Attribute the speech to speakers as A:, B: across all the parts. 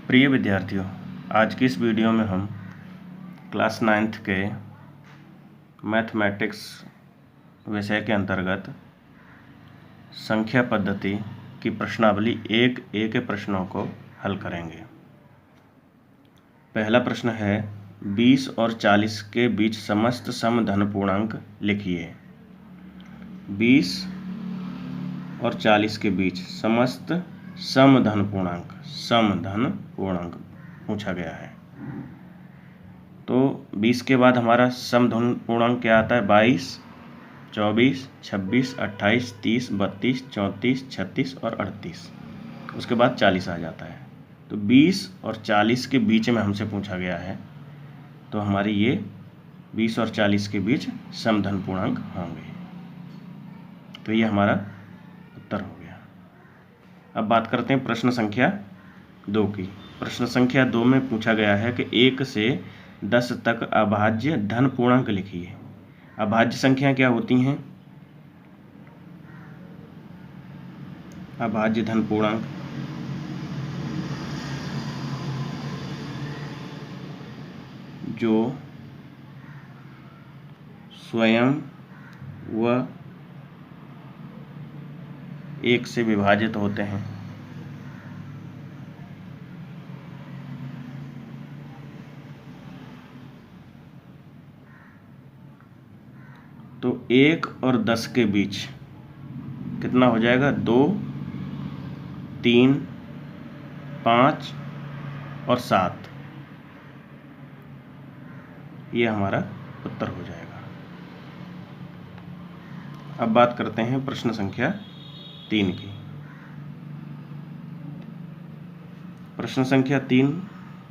A: प्रिय विद्यार्थियों, आज की इस वीडियो में हम क्लास 9th के मैथमेटिक्स विषय के अंतर्गत संख्या पद्धति की प्रश्नावली 1A के प्रश्नों को हल करेंगे। पहला प्रश्न है 20 और 40 के बीच समस्त सम धन पूर्णांक लिखिए। 20 और 40 के बीच समस्त सम धन पूर्णांक पूछा गया है। तो 20 के बाद हमारा सम धन पूर्णांक क्या आता है? 22, 24, 26, 28, 30, 32, 34, 36 और 38। उसके बाद 40 आ जाता है। तो 20 और 40 के बीच में हमसे पूछा गया है, तो हमारी ये 20 और 40 के बीच सम धन पूर्णांक होंगे। तो ये हमारा उत्तर हो गया। अब बात करते हैं प्रश्न संख्या 2 की। प्रश्न संख्या 2 में पूछा गया है कि 1 से 10 तक अभाज्य धन पूर्णांक लिखिए। अभाज्य संख्या क्या होती हैं? अभाज्य धन पूर्णांक जो स्वयं व 1 से विभाजित होते हैं। तो 1 और 10 के बीच कितना हो जाएगा? 2, 3, 5 और 7। ये हमारा उत्तर हो जाएगा। अब बात करते हैं प्रश्न संख्या 3 की। प्रश्न संख्या 3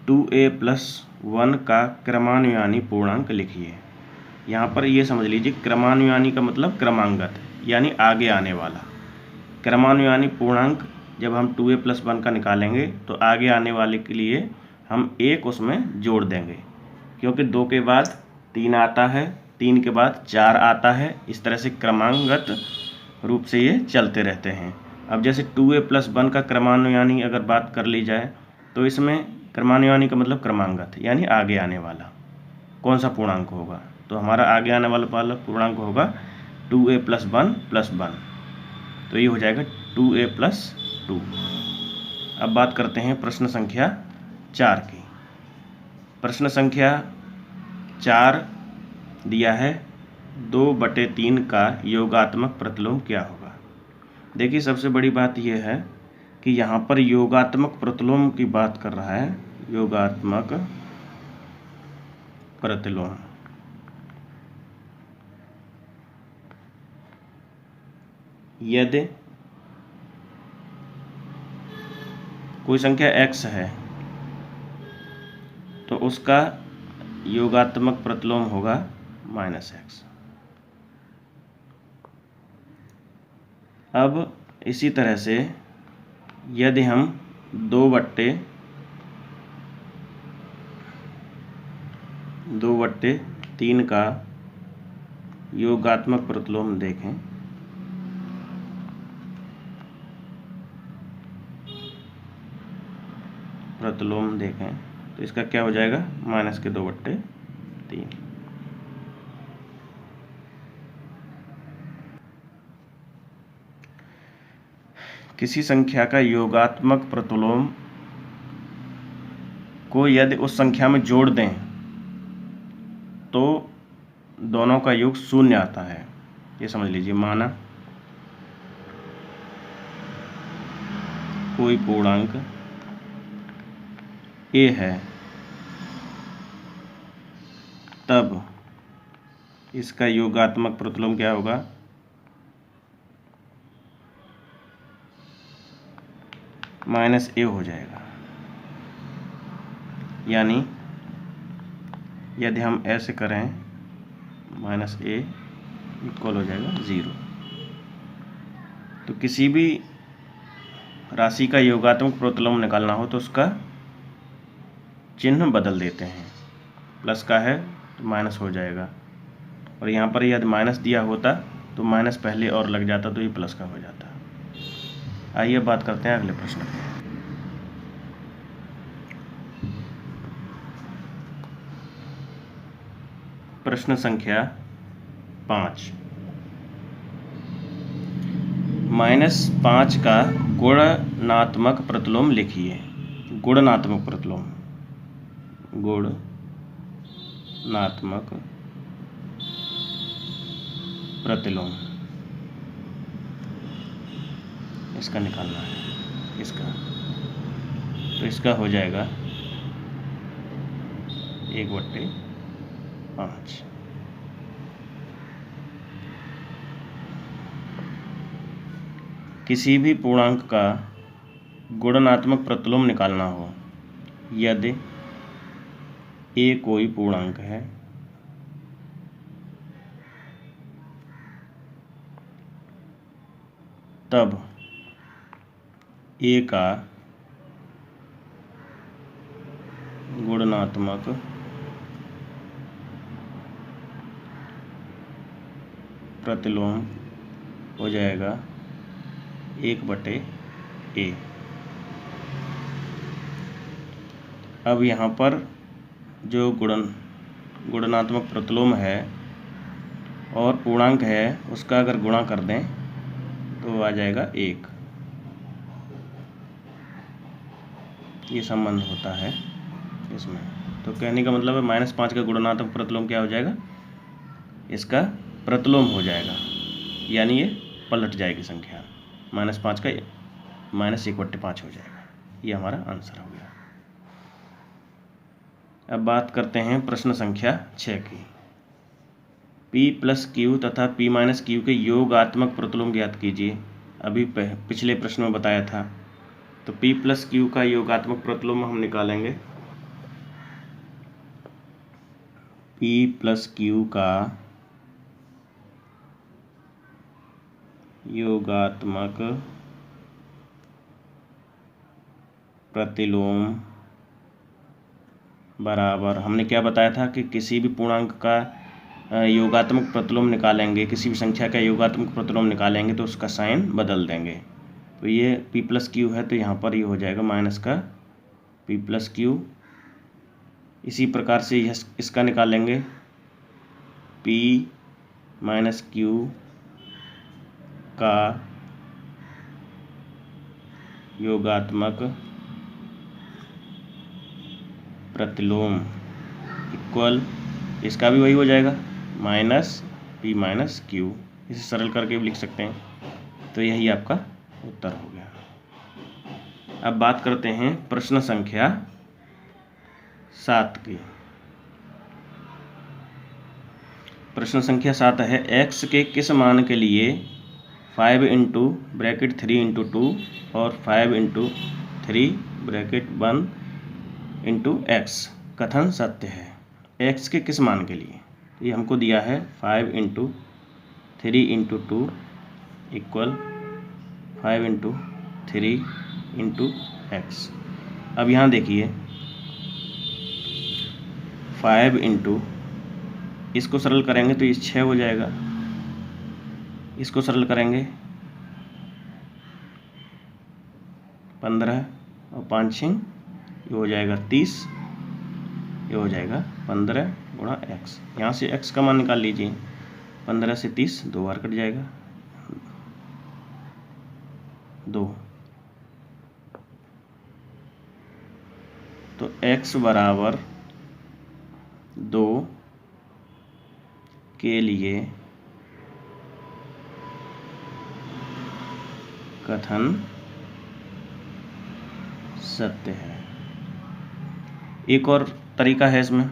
A: 2a+1 का क्रमानुयानी पूर्णांक लिखिए। यहाँ पर ये समझ लीजिए, क्रमानुयानी का मतलब क्रमांगत, यानी आगे आने वाला। क्रमानुयानी पूर्णांक जब हम 2a+1 का निकालेंगे तो आगे आने वाले के लिए हम 1 उसमें जोड़ देंगे, क्योंकि 2 के बाद 3 आता है, 3 के बाद 4 आता है। इस तरह से क्रमांगत रूप से ये चलते रहते हैं। अब जैसे 2a+1 का क्रमानुयानी अगर बात कर ली जाए तो इसमें क्रमानुयानी का मतलब क्रमांगत, यानी आगे आने वाला। कौन सा पूर्णांक होगा? तो हमारा आगे आने वाला पूर्णांक होगा 2a+1+1। तो ये हो जाएगा 2a+2। अब बात करते हैं प्रश्न संख्या 4 की। प्रश्न संख्या 4 दिया है 2/3 का योगात्मक प्रतिलोम क्या होगा? देखिए, सबसे बड़ी बात यह है कि यहाँ पर योगात्मक प्रतिलोम की बात कर रहा है। योगात्मक प्रतिलोम यदि कोई संख्या x है तो उसका योगात्मक प्रतिलोम होगा -x। अब इसी तरह से यदि हम 2/3 का योगात्मक प्रतिलोम देखें तो इसका क्या हो जाएगा? -2/3। किसी संख्या का योगात्मक प्रतिलोम को यदि उस संख्या में जोड़ दें तो दोनों का योग 0 आता है। ये समझ लीजिए, माना कोई पूर्णांक a है, तब इसका योगात्मक प्रतिलोम क्या होगा? -a हो जाएगा। यानी यदि हम ऐसे करें -a इक्वल हो जाएगा 0। तो किसी भी राशि का योगात्मक प्रतिलोम निकालना हो तो उसका चिन्ह बदल देते हैं। प्लस का है तो माइनस हो जाएगा, और यहाँ पर यदि माइनस दिया होता तो माइनस पहले और लग जाता तो ये प्लस का हो जाता। आइए बात करते हैं अगले प्रश्न की। प्रश्न संख्या 5। -5 का गुणनात्मक प्रतिलोम लिखिए। गुणनात्मक प्रतिलोम, गुणनात्मक प्रतिलोम इसका निकालना है, इसका। तो इसका हो जाएगा 1/5। किसी भी पूर्णांक का गुणनात्मक प्रतिलोम निकालना हो, यदि a कोई पूर्णांक है तब a का गुणनात्मक प्रतिलोम हो जाएगा 1/a। अब यहाँ पर जो गुणनात्मक प्रतिलोम है और पूर्णांक है उसका अगर गुणा कर दें तो आ जाएगा 1। ये संबंध होता है इसमें। तो कहने का मतलब है -5 का गुणनात्मक प्रतिलोम क्या हो जाएगा, इसका प्रतिलोम हो जाएगा, यानी ये पलट जाएगी संख्या। -5 का -1/5 हो जाएगा। ये हमारा आंसर हो गया। अब बात करते हैं प्रश्न संख्या 6 की। P + Q तथा P - Q के योगात्मक प्रतिलोम ज्ञात कीजिए। अभी पिछले प्रश्न में बताया था। तो P + Q का योगात्मक प्रतिलोम हम निकालेंगे। P + Q का योगात्मक प्रतिलोम बराबर, हमने क्या बताया था कि किसी भी पूर्णांक का योगात्मक प्रतिलोम निकालेंगे, किसी भी संख्या का योगात्मक प्रतिलोम निकालेंगे तो उसका साइन बदल देंगे। तो ये P + Q है, तो यहाँ पर ये हो जाएगा माइनस का P + Q। इसी प्रकार से इसका निकालेंगे P - Q का योगात्मक प्रतिलोम इक्वल, इसका भी वही हो जाएगा -P - Q। इसे सरल करके भी लिख सकते हैं। तो यही आपका उत्तर हो गया। अब बात करते हैं प्रश्न संख्या 7 की। प्रश्न संख्या 7 है, x के किस मान के लिए 5 × (3 × 2) और 5 × 3 (1 × x) कथन सत्य है। x के किस मान के लिए, ये हमको दिया है 5 × 3 × 2 = 5 × 3 × x। अब यहाँ देखिए 5 × इसको सरल करेंगे तो ये 6 हो जाएगा। इसको सरल करेंगे 15 और 5 6 ये हो जाएगा 30। ये हो जाएगा 15 × x। यहाँ से x का मान निकाल लीजिए। 15 से 30 2 बार कट जाएगा, 2। तो x बराबर 2 के लिए कथन सत्य है। एक और तरीका है इसमें,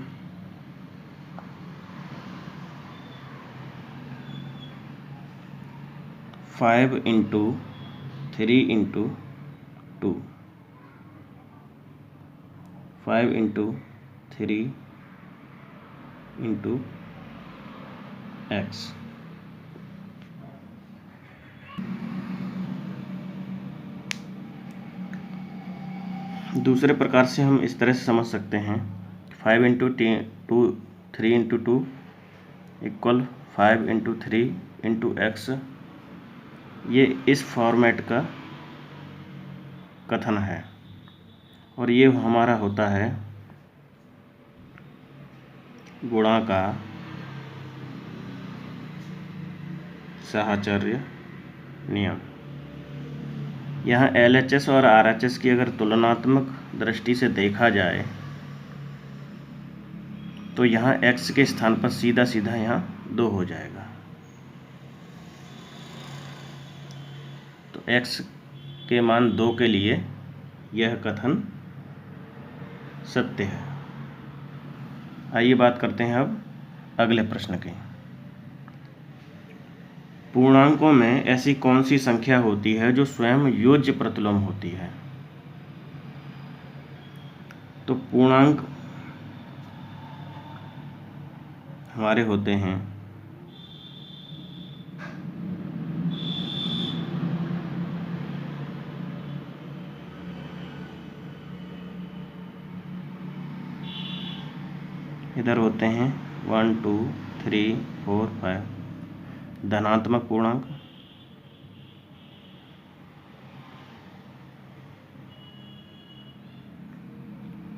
A: (5 × 3 × 2) 5 × 3 × x। दूसरे प्रकार से हम इस तरह से समझ सकते हैं, 5 × 3 × 2 = 5 × 3 × x। ये इस फॉर्मेट का कथन है और ये हमारा होता है गुणा का साहचर्य नियम। यहाँ LHS और RHS की अगर तुलनात्मक दृष्टि से देखा जाए तो यहाँ x के स्थान पर सीधा सीधा यहाँ 2 हो जाएगा। तो x के मान 2 के लिए यह कथन सत्य है। आइए बात करते हैं अब अगले प्रश्न की। पूर्णांकों में ऐसी कौन सी संख्या होती है जो स्वयं योज्य प्रतिलोम होती है? तो पूर्णांक हमारे होते हैं इधर होते हैं 1 2 3 4 5 धनात्मक पूर्णांक,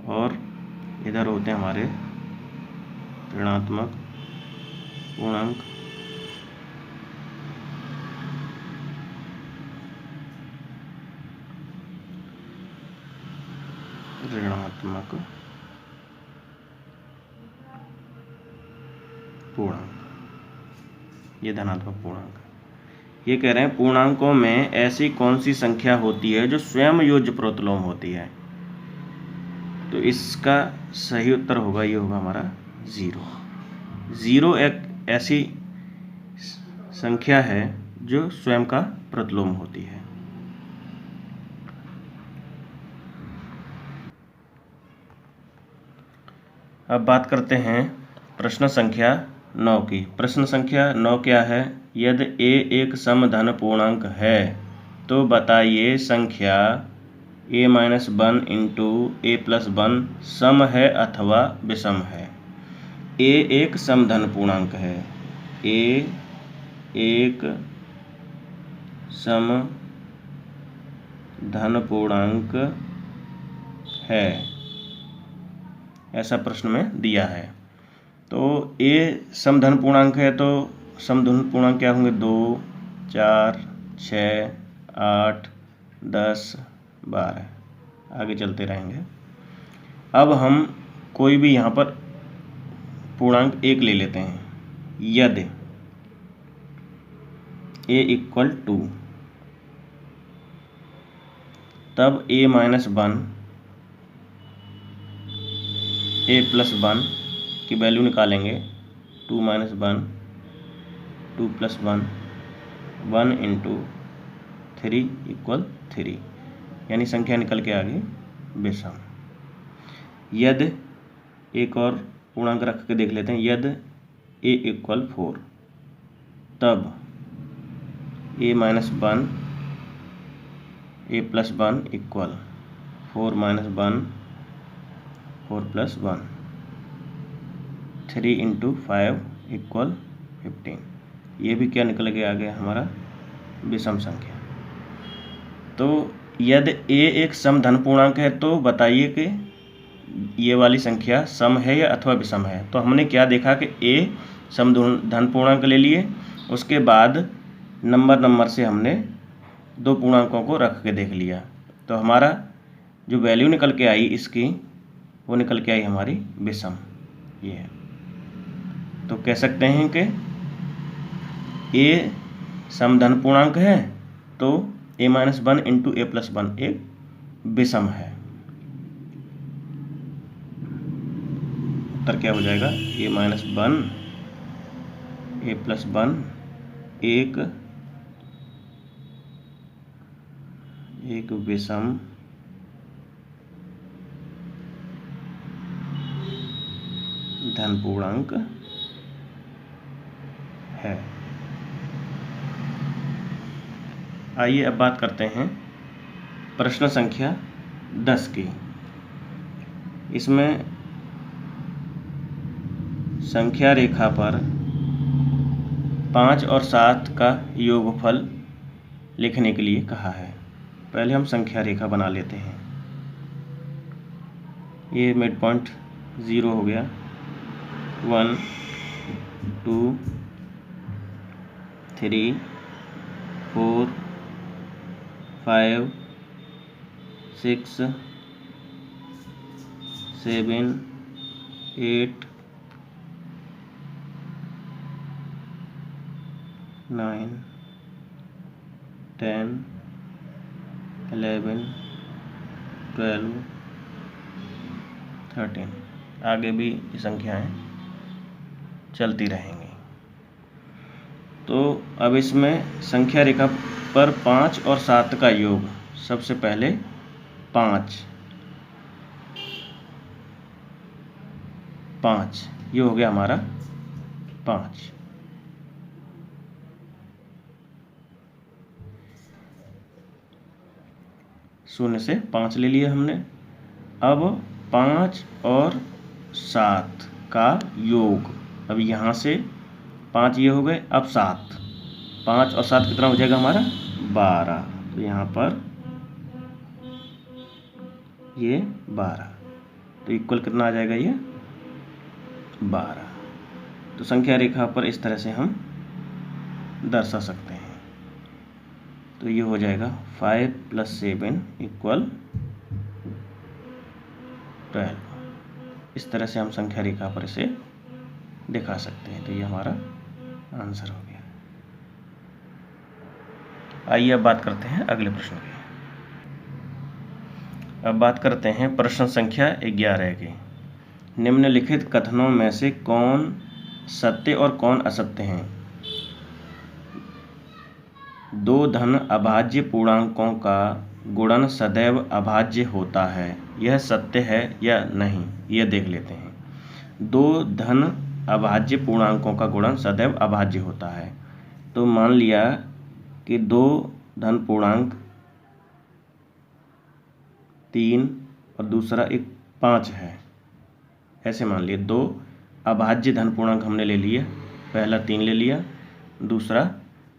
A: और इधर होते हैं हमारे ऋणात्मक पूर्णांक, ऋणात्मक पूर्णांक, ये धनात्मक पूर्णांक। ये कह रहे हैं पूर्णांकों में ऐसी कौन सी संख्या होती है जो स्वयं योज्य प्रतिलोम होती है? तो इसका सही उत्तर होगा, ये होगा हमारा 0। 0 एक ऐसी संख्या है जो स्वयं का प्रतिलोम होती है। अब बात करते हैं प्रश्न संख्या 9 की। प्रश्न संख्या 9 क्या है? यदि a एक समधन पूर्णांक है तो बताइए संख्या a-1 इंटू a+1 सम है अथवा विषम है। a एक समधन पूर्णांक है। a एक समधन पूर्णांक है, ऐसा प्रश्न में दिया है। तो a समधन पूर्णांक है तो समधन पूर्णांक क्या होंगे? 2 4 6 8 10 12 आगे चलते रहेंगे। अब हम कोई भी यहाँ पर पूर्णांक 1 ले लेते हैं। यदि a = 2 तब a-1 a+1 की वैल्यू निकालेंगे। 2 - 1 2 + 1 1 इंटू 3 = 3, यानी संख्या निकल के आ गई विषम। यदि एक और पूर्णांक रख के देख लेते हैं। यदि a = 4 तब a-1 a+1 = 4 - 1 4 + 1 3 इंटू 5 = 15। ये भी क्या निकल के आ गया हमारा विषम संख्या। तो यदि a एक समधन पूर्णांक है तो बताइए कि ये वाली संख्या सम है या अथवा विषम है। तो हमने क्या देखा कि a समधन पूर्णांक ले लिए, उसके बाद नंबर से हमने 2 पूर्णांकों को रख के देख लिया। तो हमारा जो वैल्यू निकल के आई इसकी, वो निकल के आई हमारी विषम। ये है। तो कह सकते हैं कि a समधन पूर्णांक है तो a-1 इंटू a+1 एक विषम है। उत्तर क्या हो जाएगा? a-1 a+1 एक विषम धन पूर्णांक है। आइए अब बात करते हैं प्रश्न संख्या 10 की। इसमें संख्या रेखा पर 5 और 7 का योगफल लिखने के लिए कहा है। पहले हम संख्या रेखा बना लेते हैं। ये मिड पॉइंट 0 हो गया, 1 2 3 4 5 6 7 8 9 10 11 12 13। आगे भी ये संख्याएं चलती रहेंगी। तो अब इसमें संख्या रेखा पर 5 और 7 का योग, सबसे पहले 5 ये हो गया हमारा 5। शून्य से 5 ले लिया हमने। अब 5 और 7 का योग, अब यहाँ से 5 ये हो गए, अब 7, 5 और 7 कितना हो जाएगा हमारा 12। तो यहाँ पर ये 12, तो इक्वल कितना आ जाएगा ये 12। तो संख्या रेखा पर इस तरह से हम दर्शा सकते हैं। तो ये हो जाएगा 5 + 7 = 12। इस तरह से हम संख्या रेखा पर इसे दिखा सकते हैं। तो ये हमारा आंसर हो गया। आइए अब बात करते हैं अगले प्रश्न की। अब बात करते हैं प्रश्न संख्या 11 की। निम्नलिखित कथनों में से कौन सत्य और कौन असत्य हैं? 2 धन अभाज्य पूर्णांकों का गुणन सदैव अभाज्य होता है, यह सत्य है या नहीं, यह देख लेते हैं। 2 धन अभाज्य पूर्णांकों का गुणन सदैव अभाज्य होता है। तो मान लिया कि 2 धन पूर्णांक 3 और दूसरा एक 5 है, ऐसे मान लिए 2 अभाज्य धन पूर्णांक हमने ले लिए। पहला 3 ले लिया, दूसरा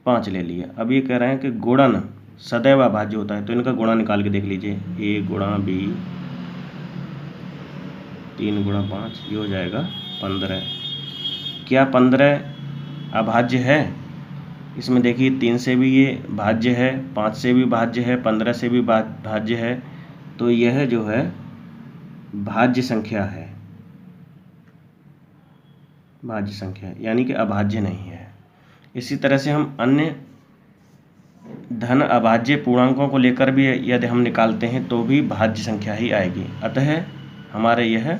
A: 5 ले लिया। अब ये कह रहे हैं कि गुणन सदैव अभाज्य होता है, तो इनका गुणा निकाल के देख लीजिए। a × b 3 × 5 ये हो जाएगा 15। क्या 15 अभाज्य है? इसमें देखिए 3 से भी ये भाज्य है, 5 से भी भाज्य है, 15 से भी भाज्य है। तो यह जो है भाज्य संख्या है, भाज्य संख्या यानी कि अभाज्य नहीं है। इसी तरह से हम अन्य धन अभाज्य पूर्णांकों को लेकर भी यदि हम निकालते हैं तो भी भाज्य संख्या ही आएगी। अतः हमारे यह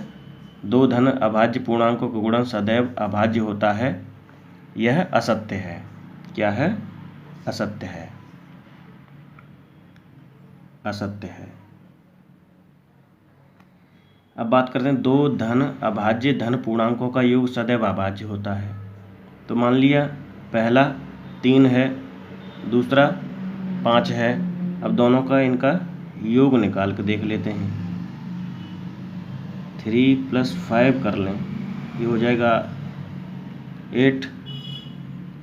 A: 2 धन अभाज्य पूर्णांकों का गुणन सदैव अभाज्य होता है, यह असत्य है। क्या है? असत्य है, असत्य है। अब बात करते हैं 2 धन अभाज्य धन पूर्णांकों का योग सदैव अभाज्य होता है। तो मान लिया पहला 3 है, दूसरा 5 है। अब दोनों का इनका योग निकाल के देख लेते हैं। 3 + 5 कर लें, ये हो जाएगा 8।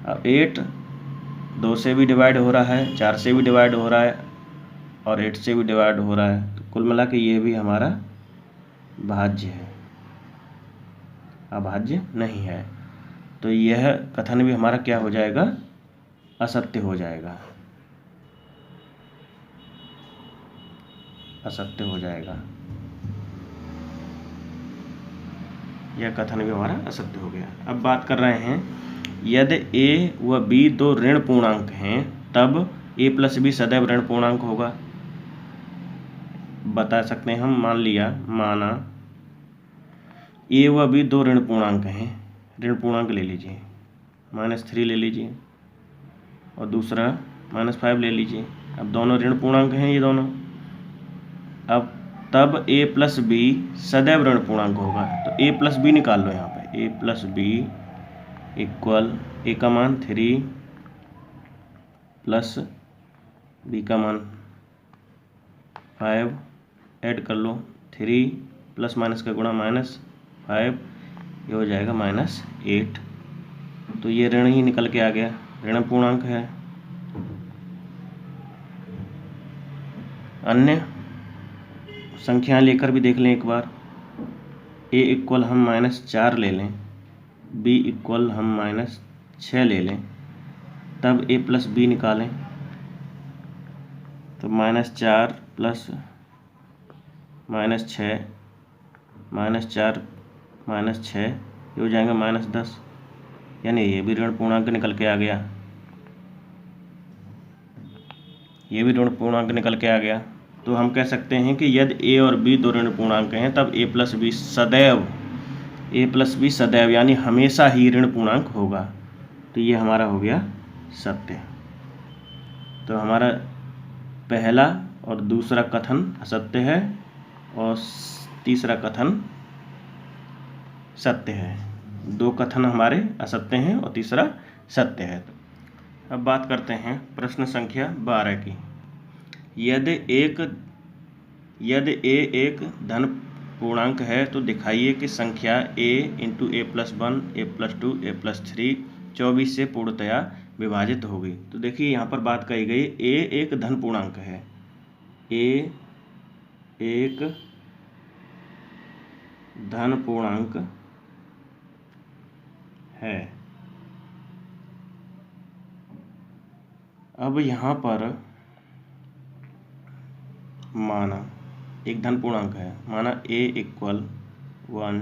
A: अब 8 2 से भी डिवाइड हो रहा है, 4 से भी डिवाइड हो रहा है और 8 से भी डिवाइड हो रहा है। तो कुल मिला के ये भी हमारा भाज्य है, अभाज्य नहीं है। तो यह कथन भी हमारा क्या हो जाएगा? असत्य हो जाएगा, असत्य हो जाएगा। यह कथन भी हमारा असत्य हो गया। अब बात कर रहे हैं यदि a व b 2 ऋण पूर्णांक हैं तब a + b सदैव ऋण पूर्णांक होगा। बता सकते हैं हम। माना a व b 2 ऋण पूर्णांक हैं, ऋण पूर्णांक ले लीजिए, -3 ले लीजिए और दूसरा -5 ले लीजिए। अब दोनों ऋण पूर्णांक हैं ये दोनों। अब तब a + b सदैव ऋण पूर्णांक होगा। तो a + b निकाल लो यहाँ पे। a + b = a का मान 3 प्लस b का मान 5, ऐड कर लो। 3 प्लस माइनस का गुणा -5, ये हो जाएगा -8। तो ये ऋण ही निकल के आ गया, ऋण पूर्णांक है। अन्य संख्याएं लेकर भी देख लें एक बार। a = हम -4 ले लें, b = हम -6 ले लें तब a प्लस बी निकालें तो -4 प्लस -6 -4 -6 ये हो जाएगा -10, यानी ये भी ऋण पूर्णांक निकल के आ गया, ये भी ऋण पूर्णांक निकल के आ गया। तो हम कह सकते हैं कि यदि a और b दो ऋण पूर्णांक हैं तब a प्लस बी सदैव यानी हमेशा ही ऋण पूर्णांक होगा। तो ये हमारा हो गया सत्य। तो हमारा पहला और दूसरा कथन असत्य है और तीसरा कथन सत्य है। दो कथन हमारे असत्य हैं और तीसरा सत्य है। अब बात करते हैं प्रश्न संख्या 12 की। यदि a एक धन पूर्णांक है तो दिखाइए कि संख्या a into a plus 1 a plus 2 a plus 3 24 से पूर्णतया विभाजित होगी। तो देखिए यहाँ पर बात कही गई a एक धन पूर्णांक है, a एक धन पूर्णांक है। अब यहाँ पर माना एक धन पूर्णांक है, माना a इक्वल 1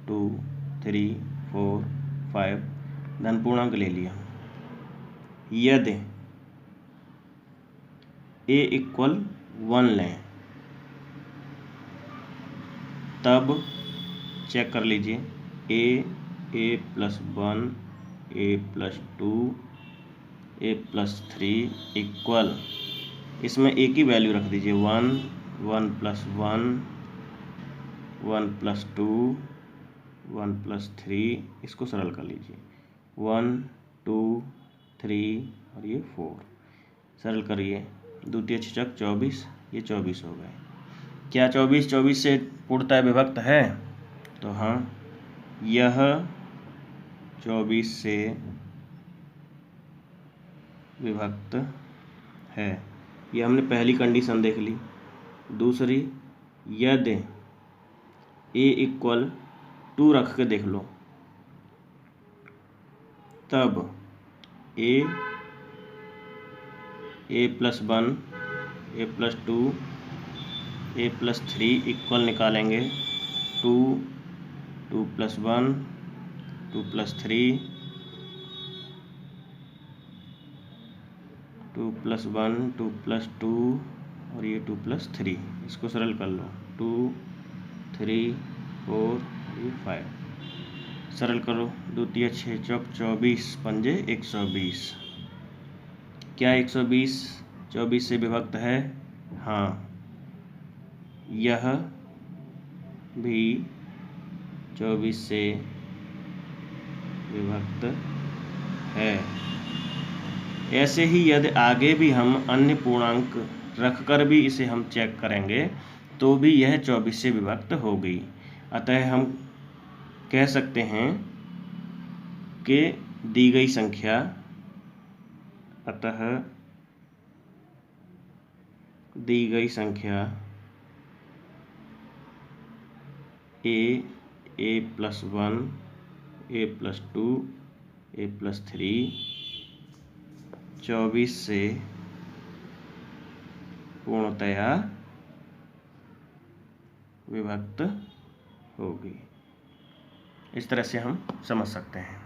A: 2 3 4 5 धन पूर्णांक ले लिया। यदि a इक्वल 1 लें तब चेक कर लीजिए a plus 1 a plus 2 a plus 3 equal, इसमें a की वैल्यू रख दीजिए 1 1 प्लस 1 1 प्लस 2 1 प्लस 3, इसको सरल कर लीजिए 1 2 3 और ये 4, सरल करिए, द्वितीय छेदक 24, ये 24 हो गए। क्या 24 से पूर्णतः विभक्त है? तो हाँ, यह 24 से विभक्त है। ये हमने पहली कंडीशन देख ली। दूसरी, यदि a इक्वल 2 रख के देख लो तब a plus 1 a plus 2 a plus 3 equal निकालेंगे 2 2 प्लस 1 2 प्लस 3 2 प्लस 1 2 प्लस 2 और ये 2 प्लस 3, इसको सरल कर लो 2 3 4 ये 5, सरल करो, द्वितीय छेदक 24 पंजे 120। क्या 120 24 से विभक्त है? हाँ, यह भी 24 से विभक्त है। ऐसे ही यदि आगे भी हम अन्य पूर्णांक रखकर भी इसे हम चेक करेंगे तो भी यह 24 से विभक्त होगी। अतः हम कह सकते हैं कि दी गई संख्या a plus 1 a plus 2 a plus 3 24 से पूर्णतया विभक्त होगी। इस तरह से हम समझ सकते हैं।